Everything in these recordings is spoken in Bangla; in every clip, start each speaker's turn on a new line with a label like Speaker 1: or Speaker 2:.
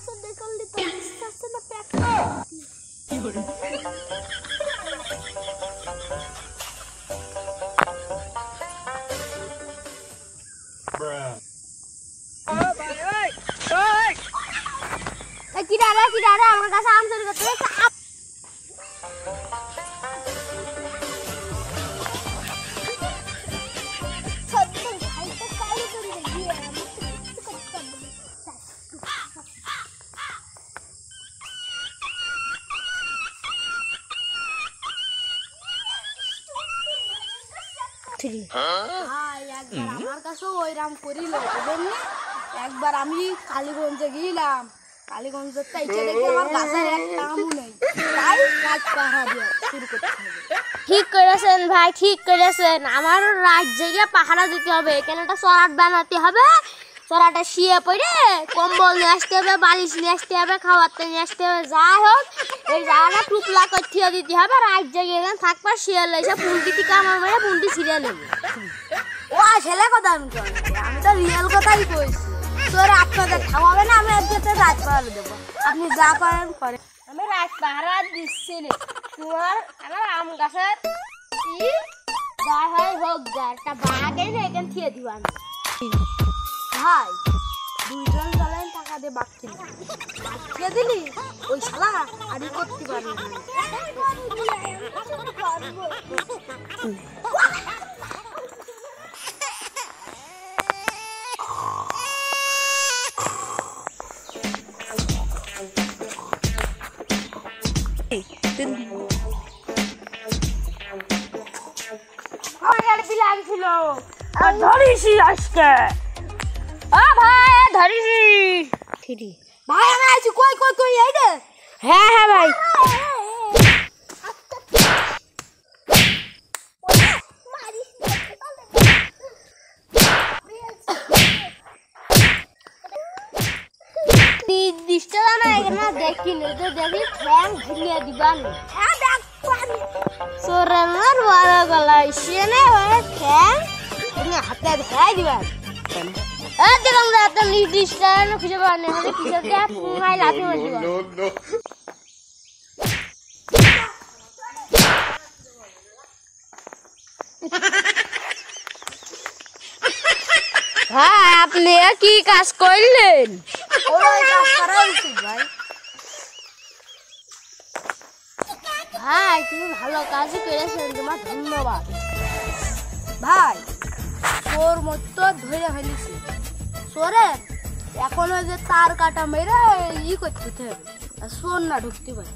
Speaker 1: তো দেখলি তো বিশ্বাস না প্যাক কি করে কিরা আমার কাছে আম চুরি করতে আমার কাছেও ওইরাম করিল একবার আমি কালীগঞ্জে গেলাম কালীগঞ্জের তাইকে দেখি আমার গাছের একটা আমও নেই তাই কাজ পাহারা দিয়ে শুরু করতে হবে ঠিক করেছেন ভাই ঠিক করেছেন আমার রাত জেগে পাহারা দিতে হবে এখানে একটা চড়াট বানাতে হবে চড়াটা শুয়ে পড়ে কম্বল নিয়ে আসতে হবে বালিশ নিয়ে আসতে হবে খাওয়াতে নিয়ে আসতে হবে যাই হোক এই জায়গাটা টুকলা করে দিতে হবে রাত জেগে এখানে থাকবা শিয়াল এসে পুন্টি থেকে আমার মেয়ে পুন্টি ছিঁড়ে নেবে ও ছেলে কথা আমি তো রিয়েল কথাই কইছি তোর আপনাদের খাওয়াবে না আমি একদিকে রাত পাহারা দেবো আপনি যা করেন করেন আমি রাত পাহারা দিচ্ছি না তোমার আমার আম গাছের কি যা হয় হোক যা একটা বাঘ এনে এখানে থিয়ে দিবা ভাই দুইজন জ্বালাইন টাকা দিয়ে বাঘ কিনে বাঘ খেয়ে দিলি ওই শালা আরই করতে পারবি ধরিসি আজকে ভাই ধরিসি ভাই আমি আছি কই কই কই এই রে হ্যাঁ হ্যাঁ ভাই নির্দিষ্টটা না এখানে দেখিনি তো দেখি ঠ্যাং ঝুলিয়ে দিবান হ্যাঁ দেখ সোরের বড় গলা সেনে ঠ্যাং হাতে ধরাই দিবান দেখলাম একটা নির্দিষ্ট খুঁজে পাওয়া নেই কিসব দিয়ে লাফি মারব হ্যাঁ আপনি কি কাজ করলেন ভাই তুমি ভালো কাজই করেছেন তোমার ধন্যবাদ ভাই তোর মতো ধরে ফেলেছি সোরের এখন ওই যে তার কাটা মেরে করতে হবে সোর না ঢুকতে পারে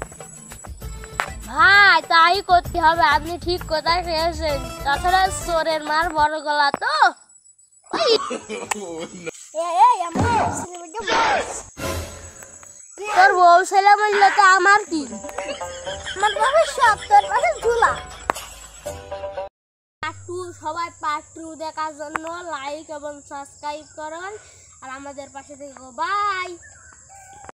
Speaker 1: ভাই তাই করতে হবে আপনি ঠিক কোথায় পেয়েছেন তাছাড়া সোরের মার বড় গলা তো তোর বউ ছেলে বললে তো আমার কি আমার ভবিষ্যৎ তোর পাশে ঝুলা সবাই পার্ট 2 দেখার জন্য লাইক এবং সাবস্ক্রাইব করুন আর আমাদের পাশে থেকো বাই।